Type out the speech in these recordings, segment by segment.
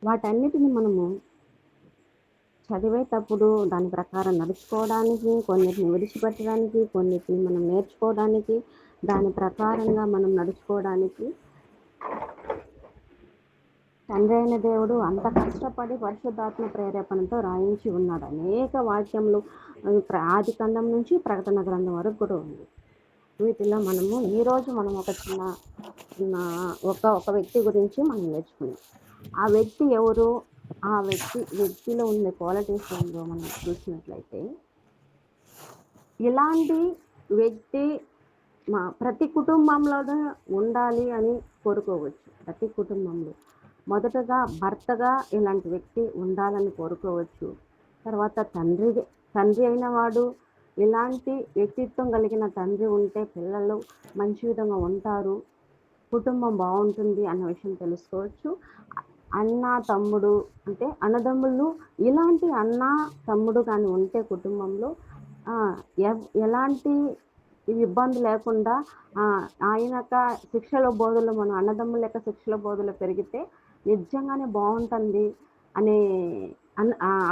వాటన్నిటిని మనము చదివేటప్పుడు దాని ప్రకారం నడుచుకోవడానికి, కొన్నిటిని విడిచిపెట్టడానికి, కొన్నిటిని మనం నేర్చుకోవడానికి, దాని ప్రకారంగా మనం నడుచుకోవడానికి తండ్రి అయిన దేవుడు అంత కష్టపడి పరిశుద్ధాత్మ ప్రేరేపణతో రాయించి ఉన్నాడు. అనేక వాక్యములు ఆది ఖండం నుంచి ప్రకటన గ్రంథం వరకు కూడా ఉంది. వీటిలో మనము ఈరోజు మనం ఒక వ్యక్తి గురించి మనం నేర్చుకున్నాం. ఆ వ్యక్తి ఎవరు, ఆ వ్యక్తిలో ఉండే క్వాలిటీస్ ఏందో మనం చూసినట్లయితే, ఇలాంటి వ్యక్తి ప్రతి కుటుంబంలోనే ఉండాలి అని కోరుకోవచ్చు. ప్రతి కుటుంబంలో మొదటగా భర్తగా ఇలాంటి వ్యక్తి ఉండాలని కోరుకోవచ్చు. తర్వాత తండ్రి అయిన వాడు ఇలాంటి వ్యక్తిత్వం కలిగిన తండ్రి ఉంటే పిల్లలు మంచి విధంగా ఉంటారు, కుటుంబం బాగుంటుంది అన్న విషయం తెలుసుకోవచ్చు. అన్న తమ్ముడు అంటే అన్నదమ్ముళ్ళు ఇలాంటి అన్న తమ్ముడు కానీ ఉంటే కుటుంబంలో ఎలాంటి ఇబ్బంది లేకుండా ఆయన శిక్షల బోధలు మన అన్నదమ్ముల యొక్క శిక్షల బోధలు పెరిగితే నిజంగానే బాగుంటుంది అనే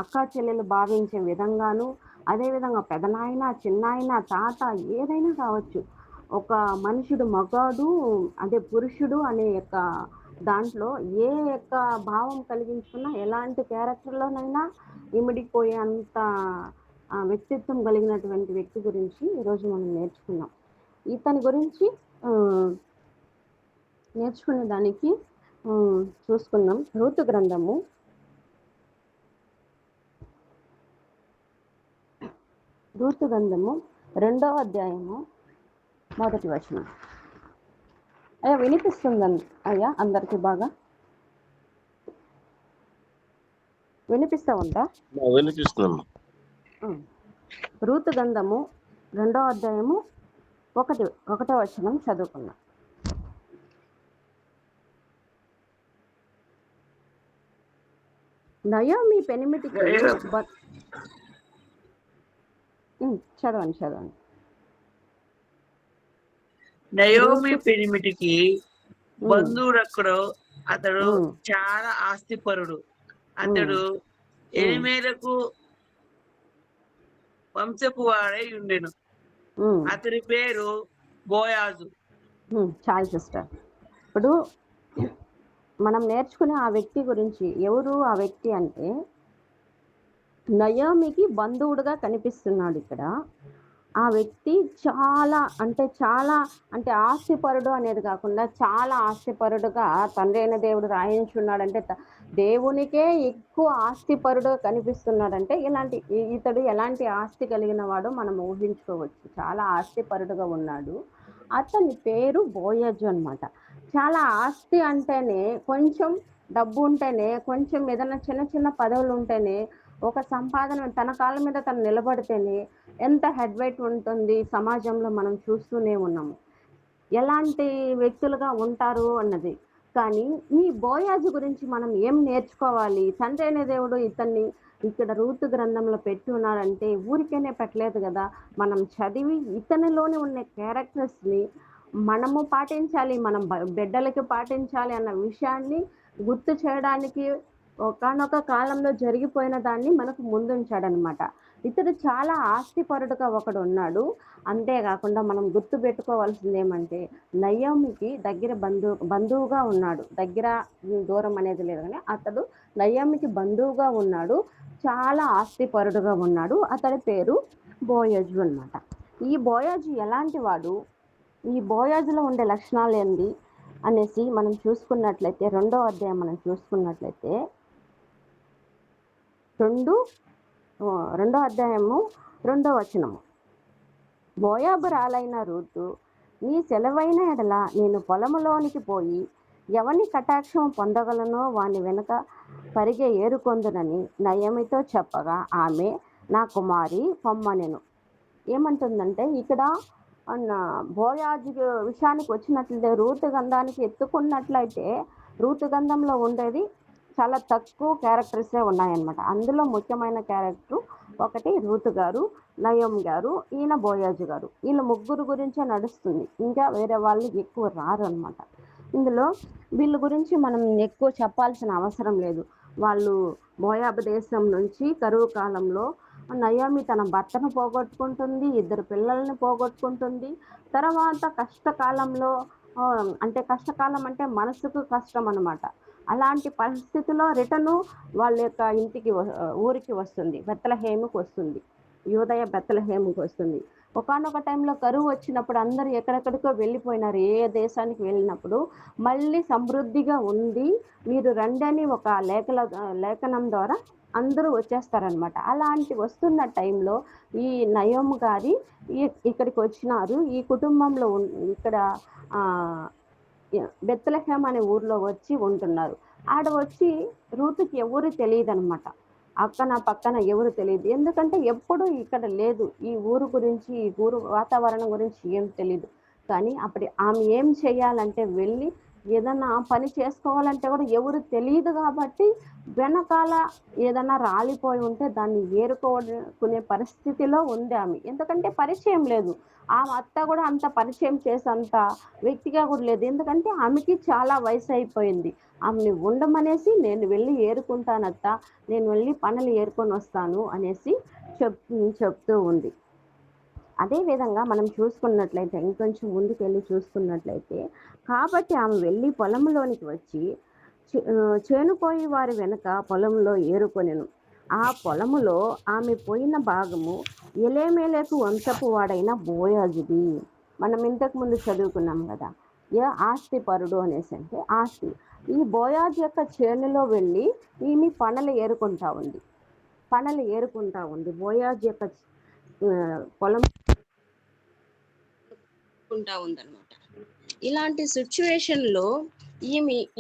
అక్క చెల్లెలు భావించే విధంగాను, అదేవిధంగా పెదనాయన చిన్నాయన తాత ఏదైనా కావచ్చు, ఒక మనుషుడు మగాడు అదే పురుషుడు అనే యొక్క దాంట్లో ఏ యొక్క భావం కలిగించుకున్నా ఎలాంటి క్యారెక్టర్లోనైనా ఇమిడిపోయే అంత వ్యక్తిత్వం కలిగినటువంటి వ్యక్తి గురించి ఈరోజు మనం నేర్చుకున్నాం. ఇతని గురించి నేర్చుకునే దానికి చూసుకున్నాం. రూతు గ్రంథము 2వ అధ్యాయము 1వ వచనం. అయ్యా వినిపిస్తుందండి అయ్యా అందరికి బాగా వినిపిస్తా ఉందా? వినిపిస్తున్నాము. రూతు గ్రంథము 2వ అధ్యాయము 1వ వచనం చదువుకున్నాం. నయోమి పెనిమిటికి చదవండి. నయోమి పెనిమిటికి బంధువుడొక్కడు, అతడు చాలా ఆస్తిపరుడు. అతడు ఎలిమేలకు వంశపు వాడై ఉండెను. అతని పేరు బోయాజు. చాలు సిస్టర్. ఇప్పుడు మనం నేర్చుకునే ఆ వ్యక్తి గురించి ఎవరు ఆ వ్యక్తి అంటే, నయోమికి బంధువుడుగా కనిపిస్తున్నాడు ఇక్కడ. ఆ వ్యక్తి చాలా అంటే ఆస్తిపరుడు అనేది కాకుండా చాలా ఆస్తిపరుడుగా తండ్రి అయిన దేవుడు రాయించున్నాడంటే, దేవునికే ఎక్కువ ఆస్తిపరుడుగా కనిపిస్తున్నాడంటే ఇతడు ఎలాంటి ఆస్తి కలిగిన వాడో మనం ఊహించుకోవచ్చు. చాలా ఆస్తిపరుడుగా ఉన్నాడు. అతని పేరు బోయజు అనమాట. చాలా ఆస్తి అంటేనే, కొంచెం డబ్బు ఉంటేనే, కొంచెం ఏదైనా చిన్న చిన్న పదవులు ఉంటేనే, ఒక సంపాదన తన కాళ్ళ మీద తను నిలబడితేనే ఎంత హెడ్ వెయిట్ ఉంటుంది సమాజంలో మనం చూస్తూనే ఉన్నాము. ఎలాంటి వ్యక్తులుగా ఉంటారు అన్నది. కానీ ఈ బోయాజు గురించి మనం ఏం నేర్చుకోవాలి? తండ్రి అయిన దేవుడు ఇతన్ని ఇక్కడ రూతు గ్రంథంలో పెట్టి ఉన్నాడంటే ఊరికేనే పెట్టలేదు కదా. మనం చదివి ఇతనిలోనే ఉన్న క్యారెక్టర్స్ని మనము పాటించాలి, మనం బిడ్డలకి పాటించాలి అన్న విషయాన్ని గుర్తు చేయడానికి ఒకానొక కాలంలో జరిగిపోయిన దాన్ని మనకు ముందుంచాడనమాట. ఇతడు చాలా ఆస్తిపరుడుగా ఒకడు ఉన్నాడు. అంతేకాకుండా మనం గుర్తు పెట్టుకోవాల్సింది ఏమంటే, నయోమికి దగ్గర బంధువుగా ఉన్నాడు. దగ్గర దూరం అనేది లేదు, కానీ అతడు నయోమికి బంధువుగా ఉన్నాడు, చాలా ఆస్తిపరుడుగా ఉన్నాడు. అతడి పేరు బోయజు అనమాట. ఈ బోయజు ఎలాంటి వాడు, ఈ బోయజులో ఉండే లక్షణాలు ఏంది అనేసి మనం చూసుకున్నట్లయితే, 2వ అధ్యాయం మనం చూసుకున్నట్లయితే 2వ అధ్యాయము 2వ వచనము. మోయాబురాలైన రూతు, నీ సెలవైన ఎడల నేను పొలములోనికి పోయి ఎవని కటాక్షం పొందగలనో వాని వెనుక పరిగె ఏరుకొందునని నయోమితో చెప్పగా, ఆమె నా కుమారి పొమ్మనెను. ఏమంటుందంటే, ఇక్కడ బోయాజు విషయానికి వచ్చినట్లయితే, రూతు గంధానికి ఎత్తుకున్నట్లయితే రూతు గంధంలో ఉండేది చాలా తక్కువ క్యారెక్టర్సే ఉన్నాయన్నమాట. అందులో ముఖ్యమైన క్యారెక్టర్ ఒకటి రూతు గారు, నయోమి గారు, ఈయన బోయాజు గారు. వీళ్ళ ముగ్గురు గురించే నడుస్తుంది, ఇంకా వేరే వాళ్ళు ఎక్కువ రారు అనమాట. ఇందులో వీళ్ళ గురించి మనం ఎక్కువ చెప్పాల్సిన అవసరం లేదు. వాళ్ళు మోయాబు దేశం నుంచి కరువు కాలంలో నయోమి తన భర్తను పోగొట్టుకుంటుంది, 2 పిల్లల్ని పోగొట్టుకుంటుంది. తర్వాత కష్టకాలంలో అంటే కష్టకాలం అంటే మనసుకు కష్టం అనమాట. అలాంటి పరిస్థితిలో రిటర్ను వాళ్ళ యొక్క ఊరికి వస్తుంది. బెత్లెహేముకి వస్తుంది. యూదయ బెత్లెహేముకి వస్తుంది. ఒకానొక టైంలో కరువు వచ్చినప్పుడు అందరూ ఎక్కడెక్కడికో వెళ్ళిపోయినారు. ఏ ఏ దేశానికి వెళ్ళినప్పుడు మళ్ళీ సమృద్ధిగా ఉంది, మీరు రండని ఒక లేఖనం ద్వారా అందరూ వచ్చేస్తారనమాట. అలాంటి వస్తున్న టైంలో ఈ నయోము గారి ఇక్కడికి వచ్చినారు. ఈ కుటుంబంలో ఇక్కడ బెత్లెహేమ్ అనే ఊర్లో వచ్చి ఉంటున్నారు. ఆడ వచ్చి రూతుకి ఎవరు తెలియదనమాట. అక్కన పక్కన ఎవరు తెలియదు. ఎందుకంటే ఎప్పుడూ ఇక్కడ లేదు. ఈ ఊరు గురించి, ఈ ఊరు వాతావరణం గురించి ఏం తెలీదు. కానీ అప్పుడు ఆమె ఏం చేయాలంటే వెళ్ళి ఏదన్నా పని చేసుకోవాలంటే కూడా ఎవరు తెలియదు కాబట్టి వెనకాల ఏదన్నా రాలిపోయి ఉంటే దాన్ని ఏరుకోనుకునే పరిస్థితిలో ఉంది ఆమె. ఎందుకంటే పరిచయం లేదు. ఆమె అత్త కూడా అంత పరిచయం చేసేంత వ్యక్తిగా కూడా లేదు. ఎందుకంటే ఆమెకి చాలా వయసు అయిపోయింది. ఆమెని ఉండమనేసి నేను వెళ్ళి ఏరుకుంటానత్త, నేను వెళ్ళి పనులు ఏరుకొని వస్తాను అనేసి చెప్తూ ఉంది. అదే విధంగా మనం చూసుకున్నట్లయితే ఇంకొంచెం ముందుకెళ్ళి చూసుకున్నట్లయితే, కాబట్టి ఆమె వెళ్ళి పొలంలోనికి వచ్చి చేనుకోయి వారి వెనుక పొలంలో ఏరుకొనెను. ఆ పొలములో ఆమె పోయిన భాగము ఎలేమేలకు వంశపు వాడైన బోయాజుది. మనం ఇంతకు ముందు చదువుకున్నాం కదా, ఆస్తి పరుడు అనేసి. అంటే ఆస్తి. ఈ బోయాజు యొక్క చేనులో వెళ్ళి ఈమె పనలు ఏరుకుంటా ఉంది. బోయాజు యొక్క పొలం ఉందన్నమాట. ఇలాంటి సిచ్యువేషన్లో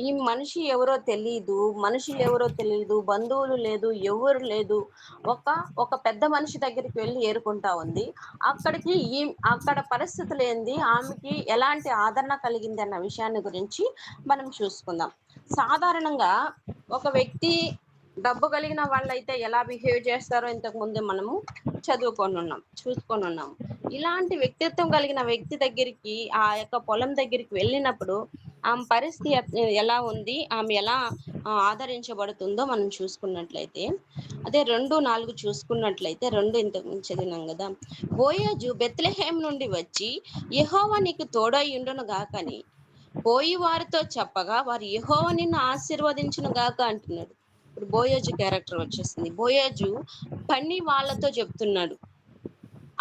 ఈ మనిషి ఎవరో తెలియదు, మనుషులు ఎవరో తెలియదు, బంధువులు లేదు, ఎవరు లేదు. ఒక పెద్ద మనిషి దగ్గరికి వెళ్ళి ఏరుకుంటా ఉంది. అక్కడ పరిస్థితులు ఏంది, ఆమెకి ఎలాంటి ఆదరణ కలిగింది అన్న విషయాన్ని గురించి మనం చూసుకుందాం. సాధారణంగా ఒక వ్యక్తి డబ్బు కలిగిన వాళ్ళైతే ఎలా బిహేవ్ చేస్తారో ఇంతకు ముందే మనము చూసుకొని ఉన్నాం. ఇలాంటి వ్యక్తిత్వం కలిగిన వ్యక్తి దగ్గరికి, ఆ యొక్క పొలం దగ్గరికి వెళ్ళినప్పుడు ఆమె పరిస్థితి ఎలా ఉంది, ఆమె ఎలా ఆదరించబడుతుందో మనం చూసుకున్నట్లయితే, అదే 2:4 చూసుకున్నట్లయితే, 2 ఇంతకు చదివినాం కదా. బోయాజు బెత్లెహేమ్ నుండి వచ్చి యెహోవా నీకు తోడై ఉండును గాకని పోయి వారితో చెప్పగా వారు యెహోవా నిన్ను ఆశీర్వదించును గాక అంటున్నాడు. ఇప్పుడు బోయాజు క్యారెక్టర్ వచ్చేసింది. బోయాజు పని వాళ్ళతో చెప్తున్నాడు,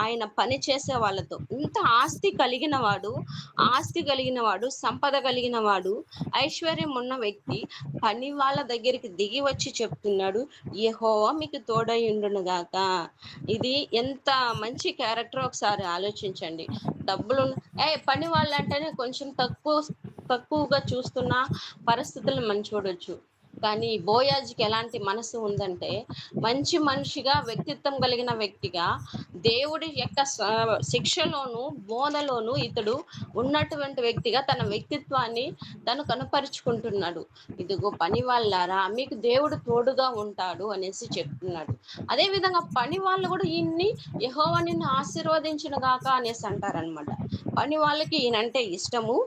ఆయన పని చేసే వాళ్ళతో. ఇంత ఆస్తి కలిగిన వాడు, సంపద కలిగిన వాడు, ఐశ్వర్యం ఉన్న వ్యక్తి పని వాళ్ళ దగ్గరికి దిగి వచ్చి చెప్తున్నాడు, యెహోవా మీకు తోడై ఉండును గాక. ఇది ఎంత మంచి క్యారెక్టర్ ఒకసారి ఆలోచించండి. డబ్బులు పని వాళ్ళంటేనే కొంచెం తక్కువగా చూస్తున్న పరిస్థితులను మనం చూడొచ్చు. కానీ బోయాజుకి ఎలాంటి మనసు ఉందంటే, మంచి మనిషిగా, వ్యక్తిత్వం కలిగిన వ్యక్తిగా, దేవుడి యొక్క శిక్షలోను బోధలోను ఇతడు ఉన్నటువంటి వ్యక్తిగా తన వ్యక్తిత్వాన్ని తను కనపరుచుకుంటున్నాడు. ఇదిగో పని వాళ్ళారా, మీకు దేవుడు తోడుగా ఉంటాడు అనేసి చెప్తున్నాడు. అదే విధంగా పని వాళ్ళు కూడా ఈయన్ని యెహోవా నిన్ను ఆశీర్వదించును గాక అనేసి అంటారనమాట. పని వాళ్ళకి ఈయనంటే ఇష్టము.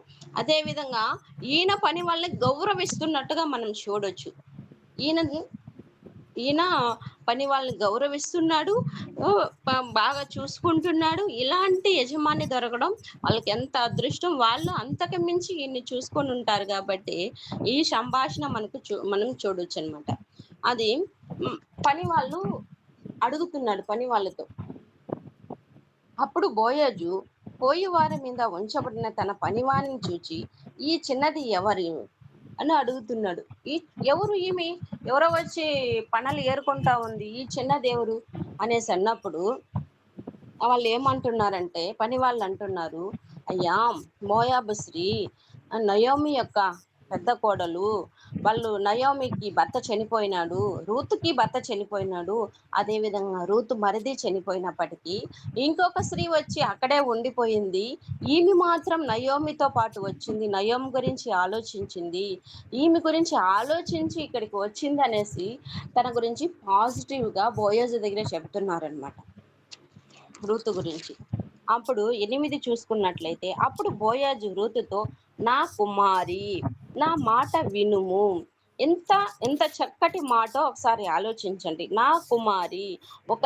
అదే విధంగా ఈయన పని వాళ్ళని గౌరవిస్తున్నట్టుగా మనం చూడొచ్చు. ఈయన పని వాళ్ళని గౌరవిస్తున్నాడు, బాగా చూసుకుంటున్నాడు. ఇలాంటి యజమాని దొరకడం వాళ్ళకి ఎంత అదృష్టం. వాళ్ళు అంతకు మించి ఈయన్ని చూసుకొని ఉంటారు కాబట్టి ఈ సంభాషణ మనం చూడొచ్చు అనమాట. అది పని వాళ్ళు అడుగుతున్నాడు పని వాళ్ళతో. అప్పుడు బోయాజు పోయి వారి మీద ఉంచబడిన తన పనివాణిని చూచి, ఈ చిన్నది ఎవరు అని అడుగుతున్నాడు. ఎవరో వచ్చి పనులు ఏరుకుంటా ఉంది, ఈ చిన్నది ఎవరు అనేసి అన్నప్పుడు వాళ్ళు ఏమంటున్నారంటే, పని వాళ్ళు అంటున్నారు, అయ్యా మోయాబు స్త్రీ నయోమి యొక్క పెద్ద కోడలు, వాళ్ళు నయోమికి భర్త చనిపోయినాడు, రూతుకి భర్త చనిపోయినాడు. అదే విధంగా రూతు మరిది చనిపోయినప్పటికీ ఇంకొక స్త్రీ వచ్చి అక్కడే ఉండిపోయింది. ఈమె మాత్రం నయోమితో పాటు వచ్చింది, నయోమి గురించి ఆలోచించింది, ఈమె గురించి ఆలోచించి ఇక్కడికి వచ్చింది అనేసి తన గురించి పాజిటివ్గా బోయాజు దగ్గర చెప్తున్నారనమాట, రూతు గురించి. అప్పుడు 8 చూసుకున్నట్లయితే, అప్పుడు బోయాజు రూతుతో, నా కుమారి, నా మాట వినుము, ఎంత ఎంత చక్కటి మాటో ఒకసారి ఆలోచించండి. నా కుమారి, ఒక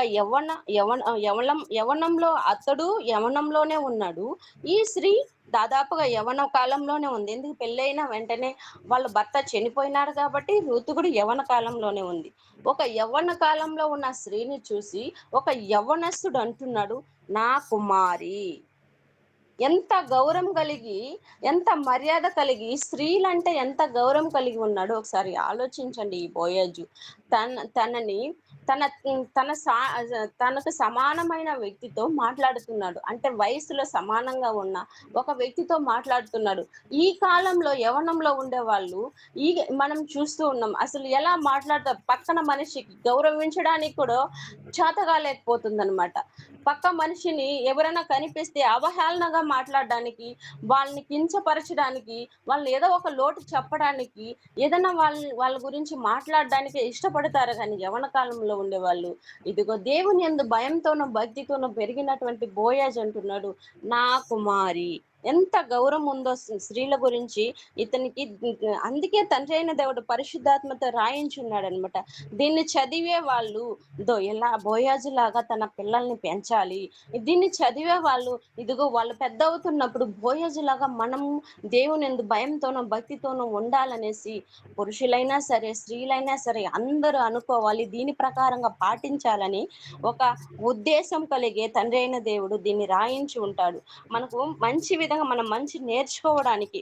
యవ్వనంలో అతడు యవ్వనంలోనే ఉన్నాడు. ఈ స్త్రీ దాదాపుగా యవ్వన కాలంలోనే ఉంది. ఎందుకు పెళ్ళైన వెంటనే వాళ్ళ భర్త చనిపోయినాడు కాబట్టి ఋతు కూడా యవ్వన కాలంలోనే ఉంది. ఒక యవ్వన కాలంలో ఉన్న స్త్రీని చూసి ఒక యవ్వనస్తుడు అంటున్నాడు, నా కుమారి. ఎంత గౌరవం కలిగి, ఎంత మర్యాద కలిగి, స్త్రీలంటే ఎంత గౌరవం కలిగి ఉన్నాడో ఒకసారి ఆలోచించండి ఈ బోయజు. తనని తన తన సా తనకు సమానమైన వ్యక్తితో మాట్లాడుతున్నాడు. అంటే వయసులో సమానంగా ఉన్న ఒక వ్యక్తితో మాట్లాడుతున్నాడు. ఈ కాలంలో యవ్వనంలో ఉండేవాళ్ళు ఈ మనం చూస్తూ ఉన్నాం. అసలు ఎలా మాట్లాడతారు, పక్కన మనిషికి గౌరవించడానికి కూడా చేతగాలేకపోతుందన్నమాట. పక్క మనిషిని ఎవరైనా కనిపిస్తే అవహేళనగా మాట్లాడడానికి, వాళ్ళని కించపరచడానికి, వాళ్ళని ఏదో ఒక లోటు చెప్పడానికి, ఏదైనా వాళ్ళ గురించి మాట్లాడడానికి ఇష్టపడతారు. కానీ యవ్వన కాలంలో ఉండేవాళ్ళు ఇదిగో దేవుని యందు భయంతోనూ భక్తితోనూ పెరిగినటువంటి బోయాజ్ అంటున్నాడు, నా కుమారి. ఎంత గౌరవం ఉందో స్త్రీల గురించి ఇతనికి. అందుకే తండ్రి అయిన దేవుడు పరిశుద్ధాత్మతో రాయించున్నాడు అనమాట. దీన్ని చదివే వాళ్ళు ఎలా బోయాజు లాగా తన పిల్లల్ని పెంచాలి. దీన్ని చదివే వాళ్ళు ఇదిగో వాళ్ళు పెద్ద అవుతున్నప్పుడు బోయాజు లాగా మనం దేవుని యందు భయంతోనూ భక్తితోనూ ఉండాలనేసి పురుషులైనా సరే స్త్రీలైనా సరే అందరూ అనుకోవాలి. దీని ప్రకారంగా పాటించాలని ఒక ఉద్దేశం కలిగే తండ్రి అయిన దేవుడు దీన్ని రాయించి ఉంటాడు. మనకు మంచి విధంగా మనం మంచి నేర్చుకోవడానికి.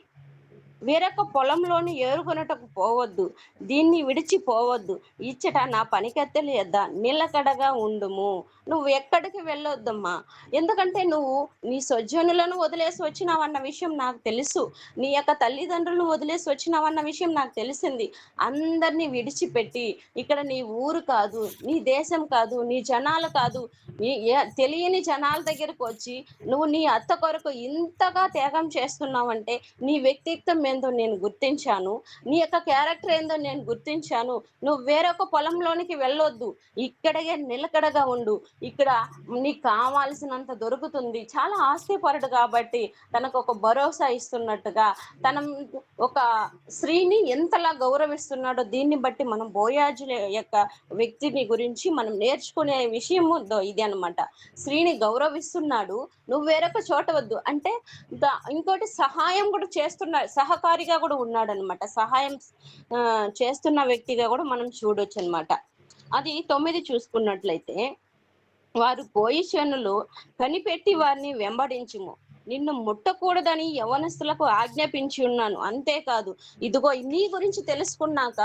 వేరొక పొలంలోని ఏరుకొనుటకు పోవద్దు, దీన్ని విడిచిపోవద్దు. ఇచ్చట నా పనికత్తెలు యొద్ద నిలకడగా ఉండుము. నువ్వు ఎక్కడికి వెళ్ళొద్దమ్మా. ఎందుకంటే నువ్వు నీ స్వజనులను వదిలేసి వచ్చినావన్న విషయం నాకు తెలుసు. నీ యొక్క తల్లిదండ్రులను వదిలేసి వచ్చినావన్న విషయం నాకు తెలిసింది. అందరినీ విడిచిపెట్టి ఇక్కడ నీ ఊరు కాదు, నీ దేశం కాదు, నీ జనాలు కాదు, తెలియని జనాల దగ్గరకు వచ్చి నువ్వు నీ అత్త కొరకు ఇంతగా త్యాగం చేస్తున్నావంటే నీ వ్యక్తిత్వం ఏందో నేను గుర్తించాను, నీ యొక్క క్యారెక్టర్ ఏందో నేను గుర్తించాను. నువ్వు వేరొక పొలంలోనికి వెళ్ళొద్దు, ఇక్కడే నిలకడగా ఉండు. ఇక్కడ నీకు కావాల్సినంత దొరుకుతుంది. చాలా ఆస్తిపరుడు కాబట్టి తనకు ఒక భరోసా ఇస్తున్నట్టుగా తన ఒక స్త్రీని ఎంతలా గౌరవిస్తున్నాడో దీన్ని బట్టి మనం బోయాజు యొక్క వ్యక్తిని గురించి మనం నేర్చుకునే విషయము ఇది అనమాట. స్త్రీని గౌరవిస్తున్నాడు, నువ్వు వేరొక చోట వద్దు అంటే ఇంకోటి సహాయం కూడా చేస్తున్నాడు, సహకారిగా కూడా ఉన్నాడు అనమాట. సహాయం చేస్తున్న వ్యక్తిగా కూడా మనం చూడొచ్చు అనమాట. అది 9 చూసుకున్నట్లయితే, వారు పొజిషన్లు కనిపెట్టి వారిని వెంబడించుము, నిన్ను ముట్టకూడదని యవనస్తులకు ఆజ్ఞాపించి ఉన్నాను. అంతేకాదు ఇదిగో నీ గురించి తెలుసుకున్నాక,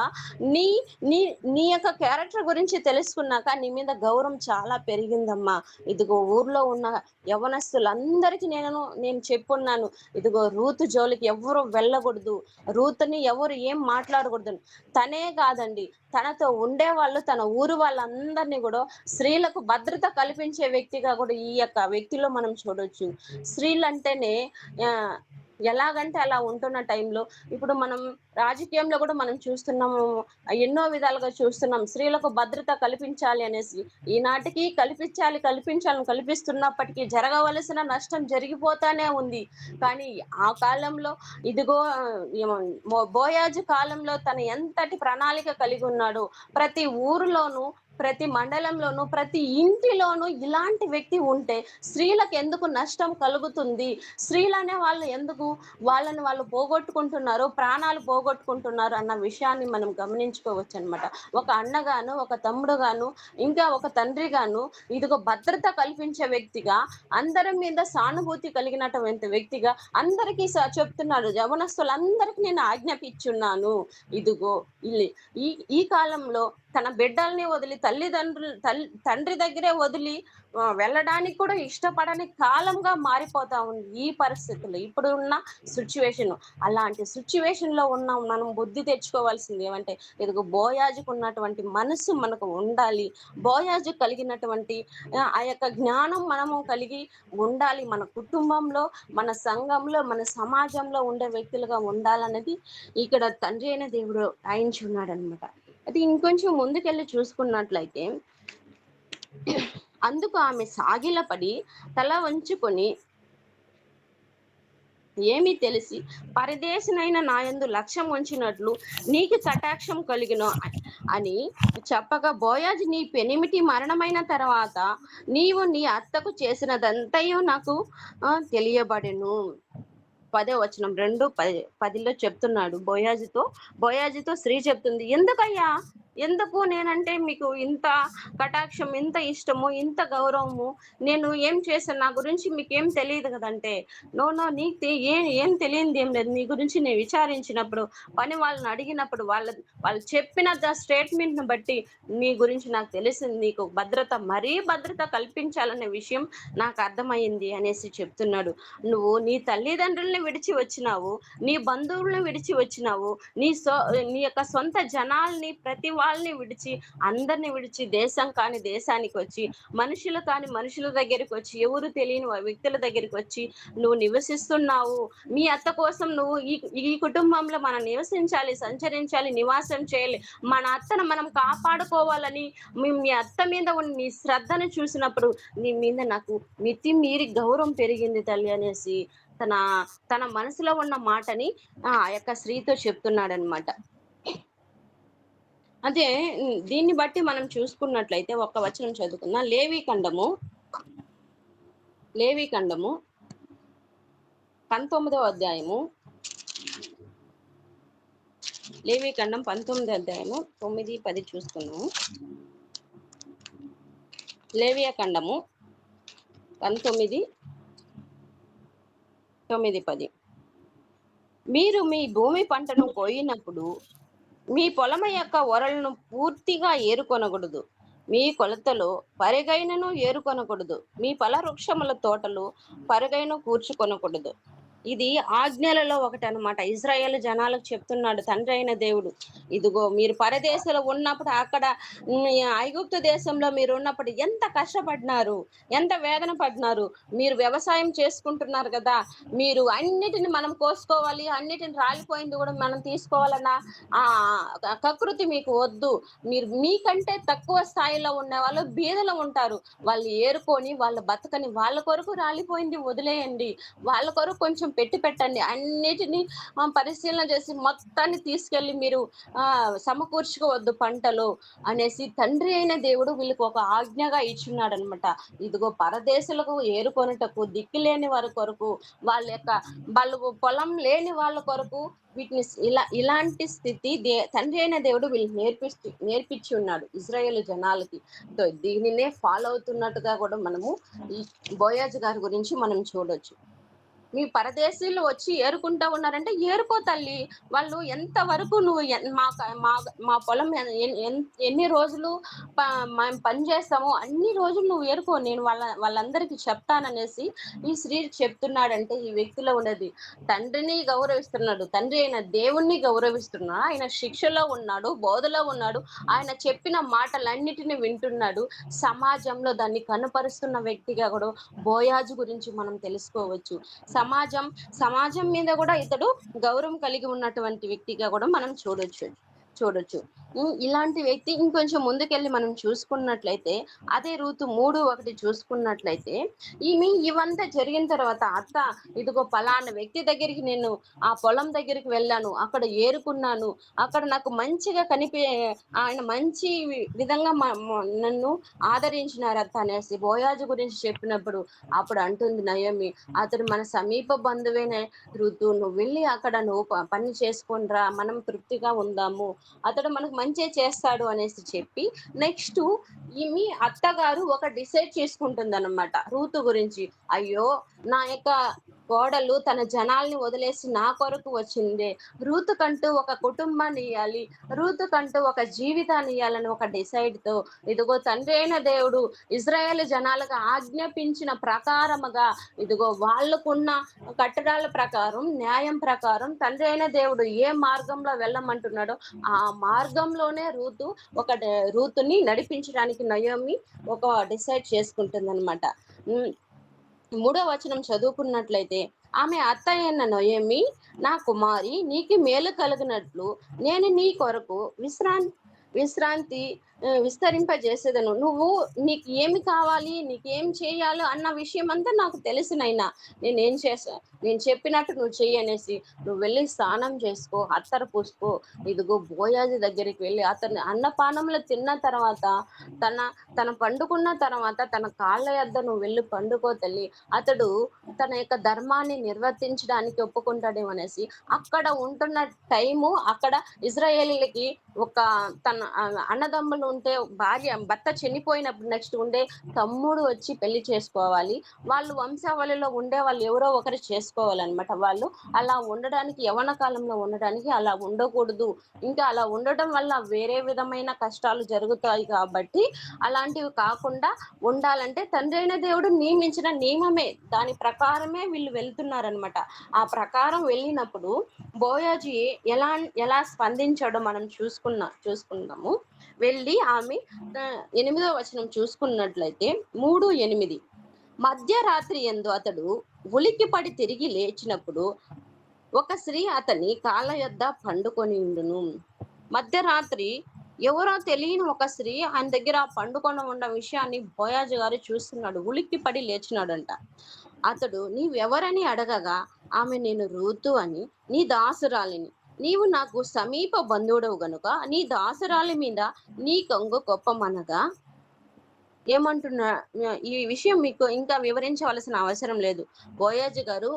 నీ నీ నీ యొక్క క్యారెక్టర్ గురించి తెలుసుకున్నాక నీ మీద గౌరవం చాలా పెరిగిందమ్మా. ఇదిగో ఊర్లో ఉన్న యవనస్తులందరికీ నేను చెప్పున్నాను, ఇదిగో రూతు జోలికి ఎవరు వెళ్ళకూడదు, రూతుని ఎవరు ఏం మాట్లాడకూడదు. తనే కాదండి, తనతో ఉండే వాళ్ళు, తన ఊరు వాళ్ళందరినీ కూడా స్త్రీలకు భద్రత కల్పించే వ్యక్తిగా కూడా ఈ యొక్క వ్యక్తిలో మనం చూడొచ్చు. స్త్రీలు అంటేనే ఎలాగంటే అలా ఉంటున్న టైంలో ఇప్పుడు మనం రాజకీయంలో కూడా మనం చూస్తున్నాము, ఎన్నో విధాలుగా చూస్తున్నాం. స్త్రీలకు భద్రత కల్పించాలి అనేసి ఈనాటికి కల్పిస్తున్నప్పటికీ జరగవలసిన నష్టం జరిగిపోతానే ఉంది. కానీ ఆ కాలంలో ఇదిగో బోయాజు కాలంలో తను ఎంతటి ప్రణాళిక కలిగి ఉన్నాడో, ప్రతి ఊరిలోనూ ప్రతి మండలంలోనూ ప్రతి ఇంటిలోనూ ఇలాంటి వ్యక్తి ఉంటే స్త్రీలకు ఎందుకు నష్టం కలుగుతుంది, స్త్రీలు అనే వాళ్ళు ఎందుకు వాళ్ళని వాళ్ళు పోగొట్టుకుంటున్నారు, ప్రాణాలు పోగొట్టుకుంటున్నారు అన్న విషయాన్ని మనం గమనించుకోవచ్చు అనమాట. ఒక అన్నగాను, ఒక తమ్ముడు గాను, ఇంకా ఒక తండ్రి గాను ఇదిగో భద్రత కల్పించే వ్యక్తిగా, అందరి మీద సానుభూతి కలిగినటువంటి వ్యక్తిగా అందరికీ చెప్తున్నాడు, యవనస్తులందరికీ నేను ఆజ్ఞాపించున్నాను. ఇదిగో ఈ కాలంలో తన బిడ్డల్ని వదిలి తండ్రి దగ్గరే వదిలి వెళ్ళడానికి కూడా ఇష్టపడని కాలంగా మారిపోతా ఉంది ఈ పరిస్థితుల్లో, ఇప్పుడు ఉన్న సిచ్యువేషన్. అలాంటి సిచ్యువేషన్ లో ఉన్న మనం బుద్ధి తెచ్చుకోవాల్సింది ఏమంటే, ఇదిగో బోయాజుకు ఉన్నటువంటి మనసు మనకు ఉండాలి. బోయాజు కలిగినటువంటి ఆ యొక్క జ్ఞానం మనము కలిగి ఉండాలి. మన కుటుంబంలో, మన సంఘంలో, మన సమాజంలో ఉండే వ్యక్తులుగా ఉండాలన్నది ఇక్కడ తండ్రి అయిన దేవుడు రాయించున్నాడు అనమాట. అది ఇంకొంచెం ముందుకెళ్ళి చూసుకున్నట్లయితే, అందుకు ఆమె సాగిలపడి తల వంచుకొని ఏమి తెలిసి పరదేశినైన నా యందు లక్ష్యం ఉంచినట్లు నీకు కటాక్షం కలిగిన అని చెప్పగా, బోయాజు నీ పెనిమిటి మరణమైన తర్వాత నీవు నీ అత్తకు చేసినదంతయు నాకు తెలియబడెను. 10వ వచనం 2:10లో చెప్తున్నాడు. బోయాజుతో స్త్రీ చెప్తుంది, ఎందుకు నేనంటే మీకు ఇంత కటాక్షం, ఇంత ఇష్టము, ఇంత గౌరవము, నేను ఏం చేశాను, నా గురించి మీకేం తెలియదు కదంటే, నో నీకు ఏం తెలియంది ఏం లేదు, నీ గురించి నేను విచారించినప్పుడు, పని వాళ్ళని అడిగినప్పుడు వాళ్ళు చెప్పిన స్టేట్మెంట్ ను బట్టి నీ గురించి నాకు తెలిసింది, నీకు మరీ భద్రత కల్పించాలనే విషయం నాకు అర్థమైంది అనేసి చెప్తున్నాడు. నువ్వు నీ తల్లిదండ్రుల్ని విడిచి వచ్చినావు, నీ బంధువుల్ని విడిచి వచ్చినావు, నీ యొక్క సొంత జనాల్ని, ప్రతి వాళ్ళని విడిచి, అందరిని విడిచి, దేశం కాని దేశానికి వచ్చి, మనుషులు కాని మనుషుల దగ్గరికి వచ్చి, ఎవరు తెలియని వ్యక్తుల దగ్గరికి వచ్చి నువ్వు నివసిస్తున్నావు. మీ అత్త కోసం నువ్వు ఈ కుటుంబంలో మనం నివసించాలి, సంచరించాలి, నివాసం చేయాలి, మన అత్తను మనం కాపాడుకోవాలని మీ అత్త మీద ఉన్న నీ శ్రద్ధను చూసినప్పుడు నీ మీద నాకు మీరి గౌరవం పెరిగింది తల్లి అనేసి తన మనసులో ఉన్న మాటని ఆ యొక్క స్త్రీతో చెప్తున్నాడనమాట. అదే దీన్ని బట్టి మనం చూసుకున్నట్లయితే ఒక వచనం చదువుకున్నా. లేవీకాండము 19వ అధ్యాయము, లేవీకాండం 19వ అధ్యాయము 9-10 చూసుకున్నాము. లేవియాకాండము 19:9-10. మీరు మీ భూమి పంటను కోయినప్పుడు మీ పొలము యొక్క ఒరలను పూర్తిగా ఏరుకొనకూడదు, మీ కొలతలో పరిగైనను ఏరుకొనకూడదు, మీ ఫల వృక్షముల తోటలు పరిగైన కూర్చుకొనకూడదు. ఇది ఆజ్ఞలలో ఒకటి అనమాట. ఇజ్రాయేల్ జనాలకు చెప్తున్నాడు తండ్రి అయిన దేవుడు, ఇదిగో మీరు పరదేశంలో ఉన్నప్పుడు, అక్కడ ఐగుప్తు దేశంలో మీరు ఉన్నప్పుడు ఎంత కష్టపడినారు, ఎంత వేదన పడినారు. మీరు వ్యవసాయం చేసుకుంటున్నారు కదా, మీరు అన్నిటిని మనం కోసుకోవాలి, అన్నిటిని రాలిపోయింది కూడా మనం తీసుకోవాలన్నా కకృతి మీకు వద్దు. మీరు మీకంటే తక్కువ స్థాయిలో ఉన్న వాళ్ళు బీదలు ఉంటారు, వాళ్ళు ఏరుకొని వాళ్ళ బతకని, వాళ్ళ కొరకు రాలిపోయింది వదిలేయండి, వాళ్ళ కొరకు కొంచెం పెట్టండి, అన్నిటినీ పరిశీలన చేసి మొత్తాన్ని తీసుకెళ్లి మీరు సమకూర్చుకోవద్దు పంటలు అనేసి తండ్రి అయిన దేవుడు వీళ్ళకి ఒక ఆజ్ఞగా ఇచ్చున్నాడు అనమాట. ఇదిగో పరదేశులకు ఏరుకొనుటకు, దిక్కులేని వారి కొరకు, వాళ్ళు పొలం లేని వాళ్ళ కొరకు వీటిని ఇలాంటి స్థితి తండ్రి అయిన దేవుడు వీళ్ళకి నేర్పించి ఉన్నాడు ఇజ్రాయేల్ జనాలకి. దీనినే ఫాలో అవుతున్నట్టుగా కూడా మనము ఈ బోయాజు గారి గురించి మనం చూడొచ్చు. మీ పరదేశీయులు వచ్చి ఏరుకుంటా ఉన్నారంటే ఏరుకో తల్లి, వాళ్ళు ఎంత వరకు నువ్వు మా పొలం ఎన్ని రోజులు మేము పని చేస్తామో అన్ని రోజులు నువ్వు ఏరుకో, నేను వాళ్ళందరికీ చెప్తాననేసి ఈ స్త్రీ చెప్తున్నాడంటే ఈ వ్యక్తిలో ఉన్నది తండ్రిని గౌరవిస్తున్నాడు, తండ్రి అయిన దేవుణ్ణి గౌరవిస్తున్నాడు, ఆయన శిక్షలో ఉన్నాడు, బోధలో ఉన్నాడు, ఆయన చెప్పిన మాటలన్నిటిని వింటున్నాడు, సమాజంలో దాన్ని కనుపరుస్తున్న వ్యక్తిగా కూడా బోయాజు గురించి మనం తెలుసుకోవచ్చు. సమాజం మీద కూడా ఇతడు గౌరవం కలిగి ఉన్నటువంటి వ్యక్తిగా కూడా మనం చూడొచ్చు. ఇలాంటి వ్యక్తి ఇంకొంచెం ముందుకెళ్ళి మనం చూసుకున్నట్లయితే, అదే రూతు 3:1 చూసుకున్నట్లయితే, ఇవంతా జరిగిన తర్వాత అత్త ఇదిగో పలానా వ్యక్తి దగ్గరికి నేను ఆ పొలం దగ్గరికి వెళ్ళాను, అక్కడ ఏరుకున్నాను, అక్కడ నాకు మంచిగా ఆయన మంచి విధంగా నన్ను ఆదరించినారు అత్త అనేసి బోయాజు గురించి చెప్పినప్పుడు అప్పుడు అంటుంది నయోమి, అతడు మన సమీప బంధువేనే ఋతు, నువ్వు వెళ్ళి అక్కడ నువ్వు పని చేసుకునిరా, మనం తృప్తిగా ఉందాము, అతడు మనకు మంచి చేస్తాడు అనేసి చెప్పి నెక్స్ట్ మీ అత్తగారు ఒక డిసైడ్ చేసుకుంటుంది అన్నమాట రూతు గురించి. అయ్యో నా యొక్క కోడలు తన జనాల్ని వదిలేసి నా కొరకు వచ్చిందే, రూతు కంటూ ఒక కుటుంబాన్ని ఇవ్వాలి, రూతు కంటూ ఒక జీవితాన్ని ఇవ్వాలని ఒక డిసైడ్ తో ఇదిగో తండ్రి అయిన దేవుడు ఇజ్రాయేల్ జనాలుగా ఆజ్ఞాపించిన ప్రకారముగా ఇదిగో వాళ్ళకున్న కట్టడాల ప్రకారం, న్యాయం ప్రకారం తండ్రి అయిన దేవుడు ఏ మార్గంలో వెళ్ళమంటున్నాడో ఆ మార్గంలోనే రూతుని నడిపించడానికి నయోమి ఒక డిసైడ్ చేసుకుంటుంది అనమాట. 3వ వచనం చదువుకున్నట్లయితే, ఆమె అత్త అయిన నయోమి, నా కుమారి నీకు మేలు కలిగినట్లు నేను నీ కొరకు విశ్రాంతి విస్తరింపజేసేదను. నువ్వు నీకు ఏమి కావాలి, నీకేం చేయాలో అన్న విషయం అంతా నాకు తెలుసు నైనా. నేను చెప్పినట్టు నువ్వు చెయ్యి అనేసి, నువ్వు వెళ్ళి స్నానం చేసుకో, అత్తరు పూసుకో. ఇదిగో బోయాజు దగ్గరికి వెళ్ళి అతన్ని అన్నపానములు తిన్న తర్వాత తన తన పండుకున్న తర్వాత తన కాళ్ళ యొద్ద నువ్వు వెళ్ళి పండుకో తల్లి. అతడు తన యొక్క ధర్మాన్ని నిర్వర్తించడానికి ఒప్పుకుంటాడేమో అనేసి, అక్కడ ఉంటున్న టైము అక్కడ ఇజ్రాయేలీలకి ఒక తన అన్నదమ్ములు ఉంటే భర్త చనిపోయినప్పుడు నెక్స్ట్ ఉండే తమ్ముడు వచ్చి పెళ్లి చేసుకోవాలి. వాళ్ళు వంశావళిలో ఉండే వాళ్ళు ఎవరో ఒకరు చేసుకోవాలన్నమాట. వాళ్ళు అలా ఉండడానికి యవ్వన కాలంలో ఉండడానికి అలా ఉండకూడదు. ఇంకా అలా ఉండటం వల్ల వేరే విధమైన కష్టాలు జరుగుతాయి కాబట్టి అలాంటివి కాకుండా ఉండాలంటే తండ్రి అయిన దేవుడు నియమించిన నియమమే, దాని ప్రకారమే వీళ్ళు వెళ్తున్నారనమాట. ఆ ప్రకారం వెళ్ళినప్పుడు బోయాజు ఎలా ఎలా స్పందించాడో మనం చూసుకుందాము. వెళ్ళి ఆమె 8వ వచనం చూసుకున్నట్లయితే 3:8, మధ్యరాత్రి యందు అతడు ఉలిక్కిపడి తిరిగి లేచినప్పుడు ఒక స్త్రీ అతని కాళ్ళ యొద్ద పండుకొని ఉండును. మధ్యరాత్రి ఎవరో తెలియని ఒక స్త్రీ ఆయన దగ్గర పండుకొని ఉన్న విషయాన్ని బోయాజు గారు చూస్తున్నాడు. ఉలిక్కిపడి లేచినాడంట. అతడు నీవెవరని అడగగా ఆమె నేను రూతు అని, నీ దాసురాలిని, నీవు నాకు సమీప బంధువుడవు గనుక నీ దాసురాలి మీద నీ కొంగు గొప్పమనగా, ఏమంటున్నా ఈ విషయం మీకు ఇంకా వివరించవలసిన అవసరం లేదు. బోయాజు గారు,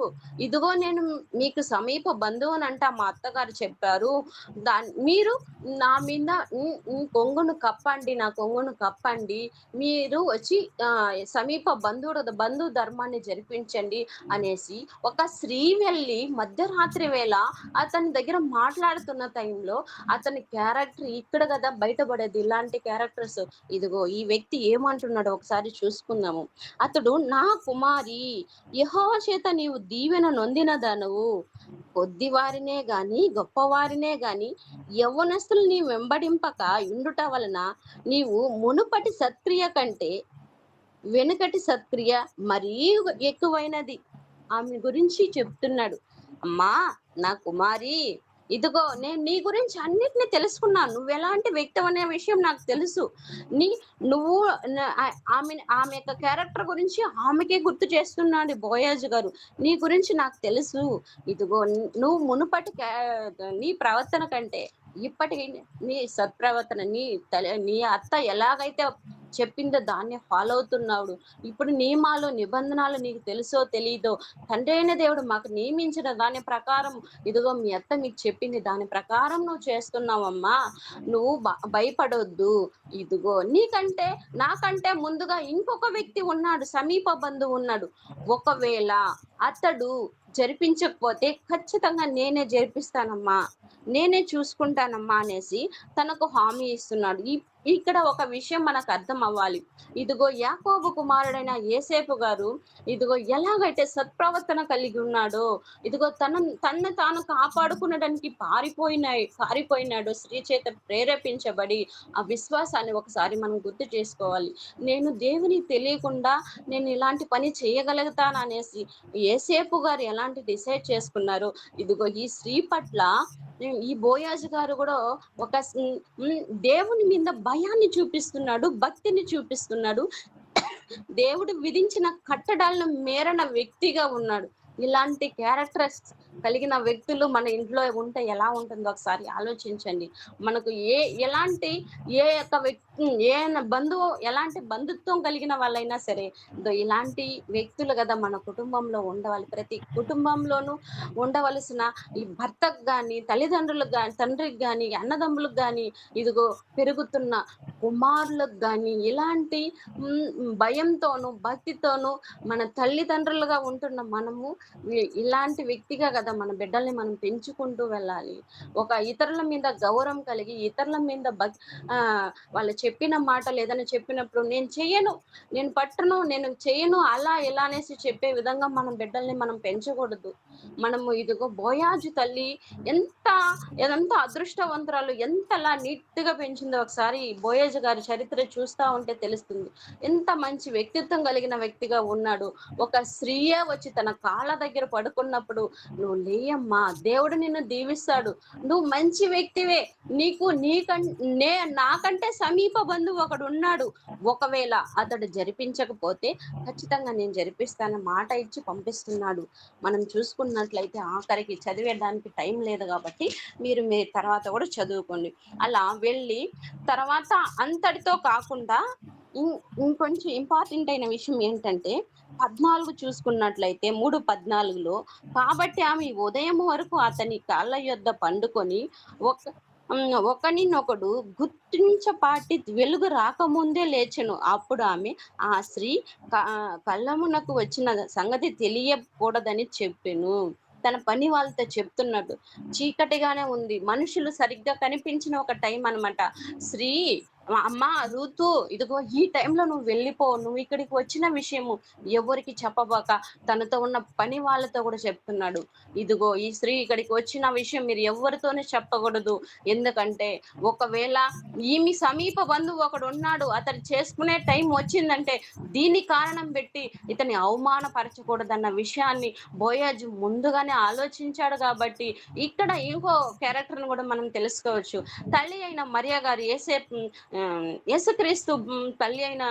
ఇదిగో నేను మీకు సమీప బంధువునంట మా అత్తగారు చెప్పారు, మీరు నా మీద కొంగును కప్పండి, నా కొంగును కప్పండి, మీరు వచ్చి సమీప బంధు ధర్మాన్ని జరిపించండి అనేసి ఒక స్త్రీ వెళ్ళి మధ్యరాత్రి వేళ అతని దగ్గర మాట్లాడుతున్న టైంలో అతని క్యారెక్టర్ ఇక్కడ కదా బయటపడేది. ఇలాంటి క్యారెక్టర్స్ ఇదిగో ఈ వ్యక్తి ఏమంటున్నాడో ఒకసారి చూసుకుందాము. అతడు, నా కుమారి, యెహోవా చేత నీవు దీవెన నొందినదానవు, కొద్దివారినే గాని గొప్పవారినే గాని యవ్వనస్తులు నీ వెంబడింపక ఉండుట వలన నీవు మునుపటి సత్క్రియ కంటే వెనుకటి సత్క్రియ మరీ ఎక్కువైనది. ఆమె గురించి చెప్తున్నాడు. అమ్మా నా కుమారి, ఇదిగో నేను నీ గురించి అన్నిటిని తెలుసుకున్నాను, నువ్వు ఎలాంటి వ్యక్తి అనే విషయం నాకు తెలుసు. నువ్వు ఆమె యొక్క క్యారెక్టర్ గురించి ఆమెకే గుర్తు చేస్తున్నాడు బోయాజు గారు. నీ గురించి నాకు తెలుసు, ఇదిగో నువ్వు మునుపటి నీ ప్రవర్తన కంటే ఇప్పటి నీ సత్ప్రవర్తన, నీ అత్త ఎలాగైతే చెప్పిందో దాన్ని ఫాలో అవుతున్నాడు. ఇప్పుడు నియమాలు నిబంధనలు నీకు తెలుసో తెలీదో, తండ్రి అయిన దేవుడు మాకు నియమించిన దాని ప్రకారం ఇదిగో మీ అత్త మీకు చెప్పింది, దాని ప్రకారం నువ్వు చేస్తున్నావమ్మా, నువ్వు భయపడొద్దు. ఇదిగో నీకంటే నాకంటే ముందుగా ఇంకొక వ్యక్తి ఉన్నాడు, సమీప బంధువు ఉన్నాడు. ఒకవేళ అతడు జరిపించకపోతే ఖచ్చితంగా నేనే జరిపిస్తానమ్మా, నేనే చూసుకుంటానమ్మా అనేసి తనకు హామీ ఇస్తున్నాడు. ఇక్కడ ఒక విషయం మనకు అర్థం అవ్వాలి. ఇదిగో యాకోబు కుమారుడైన యేసేపు గారు ఇదిగో ఎలాగైతే సత్ప్రవర్తన కలిగి ఉన్నాడో, ఇదిగో తన్ను తాను కాపాడుకునడానికి పారిపోయినాడు స్త్రీ చేత ప్రేరేపించబడి, ఆ విశ్వాసాన్ని ఒకసారి మనం గుర్తు చేసుకోవాలి. నేను దేవుని తెలియకుండా నేను ఇలాంటి పని చేయగలుగుతాను అనేసి యేసేపు గారు ఎలాంటి డిసైడ్ చేసుకున్నారు. ఇదిగో ఈ స్త్రీ పట్ల ఈ బోయాజు గారు కూడా ఒక దేవుని మీద భయాన్ని చూపిస్తున్నాడు, భక్తిని చూపిస్తున్నాడు, దేవుడు విధించిన కట్టడాలను మేరన వ్యక్తిగా ఉన్నాడు. ఇలాంటి క్యారెక్టర్స్ కలిగిన వ్యక్తులు మన ఇంట్లో ఉంటే ఎలా ఉంటుందో ఒకసారి ఆలోచించండి. మనకు ఏ యొక్క వ్యక్తి, బంధువు, ఎలాంటి బంధుత్వం కలిగిన వాళ్ళైనా సరే ఇలాంటి వ్యక్తులు కదా మన కుటుంబంలో ఉండవాలి. ప్రతి కుటుంబంలోనూ ఉండవలసిన ఈ భర్తకు కానీ, తల్లిదండ్రులకు కానీ, తండ్రికి కానీ, అన్నదమ్ములకు కానీ, ఇదిగో పెరుగుతున్న కుమారులకు కానీ ఇలాంటి భయంతోనూ భక్తితోనూ మన తల్లిదండ్రులుగా ఉంటున్న మనము ఇలాంటి వ్యక్తిగా కదా మన బిడ్డల్ని మనం పెంచుకుంటూ వెళ్ళాలి. ఒక ఇతరుల మీద గౌరవం కలిగి, ఇతరుల మీద వాళ్ళు చెప్పిన మాటలు ఏదైనా చెప్పినప్పుడు నేను చెయ్యను, నేను పట్టను, నేను చేయను, అలా ఎలా అనేసి చెప్పే విధంగా మనం బిడ్డల్ని మనం పెంచకూడదు. మనము ఇదిగో బోయాజు తల్లి ఎంత అదృష్టవంతురాలు, ఎంతలా నీట్గా పెంచిందో ఒకసారి బోయాజు బోయేజ్ గారి చరిత్ర చూస్తా ఉంటే తెలుస్తుంది. ఎంత మంచి వ్యక్తిత్వం కలిగిన వ్యక్తిగా ఉన్నాడు. ఒక స్త్రీయే వచ్చి తన కాళ్ళ దగ్గర పడుకున్నప్పుడు, "నువ్వు లేయమ్మా, దేవుడు నిన్ను దీవిస్తాడు. నువ్వు మంచి వ్యక్తివే. నీకు నీకన్ నే నాకంటే సమీప బంధువు ఒకడున్నాడు. ఒకవేళ అతడు జరిపించకపోతే ఖచ్చితంగా నేను జరిపిస్తాను" మాట ఇచ్చి పంపిస్తున్నాడు. మనం చూసుకున్నట్లయితే ఆఖరికి చదివేదానికి టైం లేదు కాబట్టి మీ తర్వాత కూడా చదువుకోండి. అలా వెళ్ళి తర్వాత అంతటితో కాకుండా ఇంకొంచెం ఇంపార్టెంట్ అయిన విషయం ఏంటంటే 14 చూసుకున్నట్లయితే 3:14లో, కాబట్టి ఆమె ఉదయం వరకు అతని కాళ్ళ యొద్ద పండుకొని ఒకనినొకడు గుర్తించపాటి వెలుగు రాకముందే లేచెను. అప్పుడు ఆమె ఆ స్త్రీ కళ్ళమునకు వచ్చిన సంగతి తెలియకూడదని చెప్పెను. తన పని వాళ్ళతో చెప్తున్నాడు. చీకటిగానే ఉంది, మనుషులు సరిగ్గా కనిపించిన ఒక టైం అనమాట. స్త్రీ, అమ్మా రూతు, ఇదిగో ఈ టైంలో నువ్వు వెళ్ళిపో, నువ్వు ఇక్కడికి వచ్చిన విషయము ఎవరికి చెప్పబాక తనతో ఉన్న పని వాళ్ళతో కూడా చెప్తున్నాడు. ఇదిగో ఈ స్త్రీ ఇక్కడికి వచ్చిన విషయం మీరు ఎవరితోనే చెప్పకూడదు. ఎందుకంటే ఒకవేళ ఈమె సమీప బంధువు ఒకడు ఉన్నాడు, అతను చేసుకునే టైం వచ్చిందంటే దీని కారణం పెట్టి ఇతన్ని అవమానపరచకూడదన్న విషయాన్ని బోయాజు ముందుగానే ఆలోచించాడు. కాబట్టి ఇక్కడ ఇంకో క్యారెక్టర్ను కూడా మనం తెలుసుకోవచ్చు. తల్లి అయిన మరియా గారు యేసుక్రీస్తు తల్లి అయిన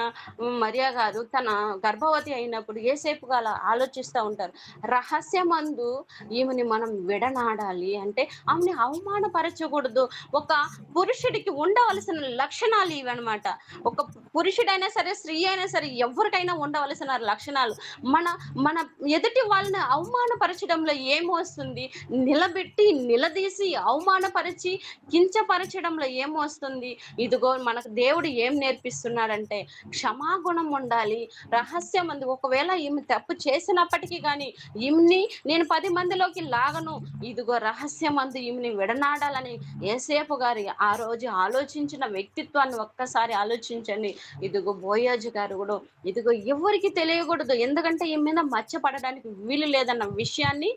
మరియా గారు తన గర్భవతి అయినప్పుడు ఏసేపు అలా ఆలోచిస్తూ ఉంటారు. రహస్యమందు ఈమెని మనం విడనాడాలి అంటే ఆమెని అవమానపరచకూడదు. ఒక పురుషుడికి ఉండవలసిన లక్షణాలు ఇవన్నమాట. ఒక పురుషుడైనా సరే, స్త్రీ అయినా సరే, ఎవరికైనా ఉండవలసిన లక్షణాలు. మన మన ఎదుటి వాళ్ళని అవమానపరచడంలో ఏమొస్తుంది? నిలబెట్టి నిలదీసి అవమానపరిచి కించపరచడంలో ఏమొస్తుంది? ఇదిగో మనకు దేవుడు ఏం నేర్పిస్తున్నాడంటే క్షమాగుణం ఉండాలి. రహస్యం అందు ఒకవేళ ఈమె తప్పు చేసినప్పటికీ కానీ ఈమెని నేను 10 మందిలోకి లాగను, ఇదిగో రహస్యం అందు ఈమెని విడనాడాలని యేసేపు గారి ఆ రోజు ఆలోచించిన వ్యక్తిత్వాన్ని ఒక్కసారి ఆలోచించండి. ఇదిగో బోయాజు గారు కూడా ఇదిగో ఎవరికి తెలియకూడదు, ఎందుకంటే ఈమె మీద మచ్చ పడడానికి వీలు లేదన్న విషయాన్ని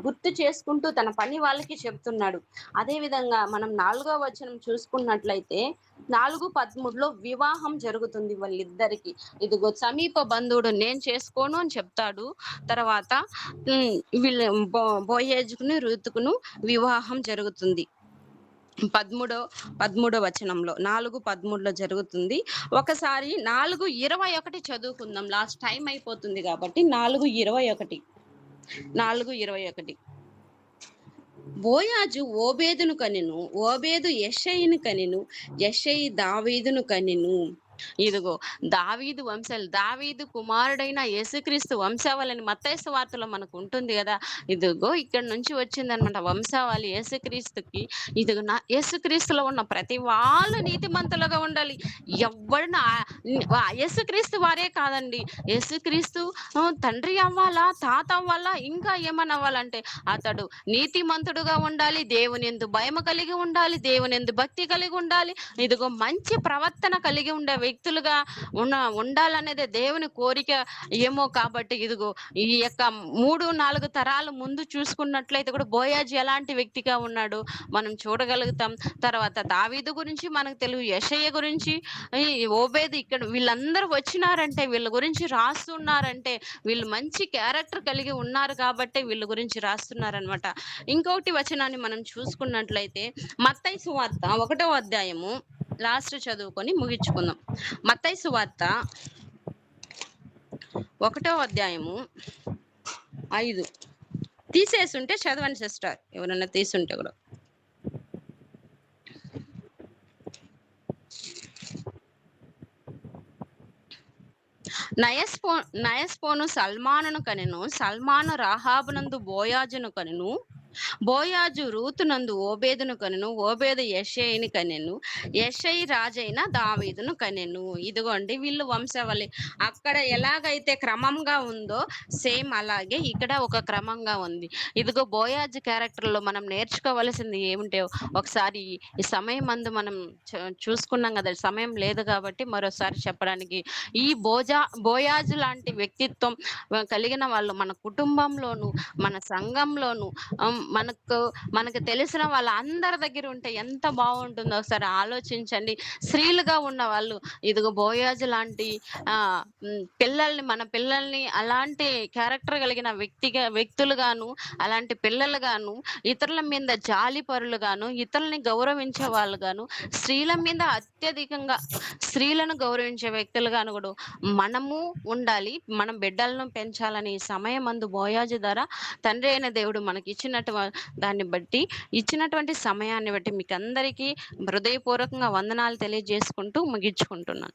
గుర్తు చేసుకుంటూ తన పని వాళ్ళకి చెప్తున్నాడు. అదే విధంగా మనం 4వ వచనం చూసుకున్నట్లయితే 4:13లో వివాహం జరుగుతుంది వాళ్ళిద్దరికి. ఇదిగో సమీప బంధువుడు నేను చేసుకోను అని చెప్తాడు. తర్వాత వీళ్ళు బోయేజుకును రూతుకును వివాహం జరుగుతుంది. 13వ వచనంలో 4:13లో జరుగుతుంది. ఒకసారి 4:21 చదువుకుందాం. లాస్ట్ టైం అయిపోతుంది కాబట్టి 4:21 బోయాజు ఓబేదును కనెను, ఓబేదు యెషయిని కనెను, యెషయి దావీదును కనెను. ఇదిగో దావీదు వంశాలు, దావీదు కుమారుడైన యేసుక్రీస్తు వంశావళిని మత్తయి సువార్తలో మనకు ఉంటుంది కదా. ఇదిగో ఇక్కడ నుంచి వచ్చిందనమాట వంశావళి యేసుక్రీస్తుకి. ఇదిగో యేసుక్రీస్తులో ఉన్న ప్రతి వాళ్ళు నీతిమంతులుగా ఉండాలి. ఎవరిన యేసుక్రీస్తు వారే కాదండి, యేసుక్రీస్తు తండ్రి అవ్వాలా, తాత అవ్వాలా, ఇంకా ఏమన్నా అవ్వాలంటే అతడు నీతిమంతుడుగా ఉండాలి, దేవుని యందు భయము కలిగి ఉండాలి, దేవుని యందు భక్తి కలిగి ఉండాలి. ఇదిగో మంచి ప్రవర్తన కలిగి ఉండే వ్యక్తులుగా ఉండాలనేదే దేవుని కోరిక ఏమో. కాబట్టి ఇదిగో ఈ యొక్క 3-4 తరాలు ముందు చూసుకున్నట్లయితే కూడా బోయాజు ఎలాంటి వ్యక్తిగా ఉన్నాడు మనం చూడగలుగుతాం. తర్వాత దావీదు గురించి మనకు తెలుగు, యెషయ గురించి, ఓబేదు, ఇక్కడ వీళ్ళందరూ వచ్చినారంటే వీళ్ళ గురించి రాస్తున్నారంటే వీళ్ళు మంచి క్యారెక్టర్ కలిగి ఉన్నారు కాబట్టి వీళ్ళ గురించి రాస్తున్నారనమాట. ఇంకొకటి వచనాన్ని మనం చూసుకున్నట్లయితే మత్తయి సువార్త 1వ అధ్యాయము లాస్ట్ చదువుకొని ముగించుకుందాం. మత్తయి సువార్త 1వ అధ్యాయము 5 తీసేసుంటే చదవండి సిస్టర్, ఎవరన్నా తీసుంటే కూడా. నయస్పోను సల్మానును కనెను, సల్మాను రాహాబునందు బోయాజును కనెను, బోయాజు రూతునందు ఓబేదును కనెను, ఓబేదు యెషయిని కనెను, యెషయి రాజైన దావీదును కనెను. ఇదిగోండి వీళ్ళు వంశావళి. అక్కడ ఎలాగైతే క్రమంగా ఉందో సేమ్ అలాగే ఇక్కడ ఒక క్రమంగా ఉంది. ఇదిగో బోయాజు క్యారెక్టర్లో మనం నేర్చుకోవలసింది ఏమిటో ఒకసారి ఈ సమయం అందు మనం చూసుకున్నాం కదా. సమయం లేదు కాబట్టి మరోసారి చెప్పడానికి, ఈ బోయాజు లాంటి వ్యక్తిత్వం కలిగిన వాళ్ళు మన కుటుంబంలోను, మన సంఘంలోను, మన మనకు మనకు తెలిసిన వాళ్ళందరి దగ్గర ఉంటే ఎంత బావుంటుందో ఒకసారి ఆలోచించండి. స్త్రీలుగా ఉన్న వాళ్ళు ఇదిగో బోయాజు లాంటి మన పిల్లల్ని అలాంటి క్యారెక్టర్ కలిగిన వ్యక్తులుగాను, అలాంటి పిల్లలుగాను, ఇతరుల మీద జాలిపరులుగాను, ఇతరులని గౌరవించే వాళ్ళుగాను, స్త్రీల మీద అత్యధికంగా స్త్రీలను గౌరవించే వ్యక్తులుగాను గూడా మనము ఉండాలి. మనం బిడ్డలను పెంచాలని ఈ సమయమందు బోయాజు ద్వారా తండ్రి అయిన దేవుడు దాన్ని బట్టి ఇచ్చినటువంటి సమయాన్ని బట్టి మీకందరికీ హృదయపూర్వకంగా వందనాలు తెలియజేసుకుంటూ ముగించుకుంటున్నాను.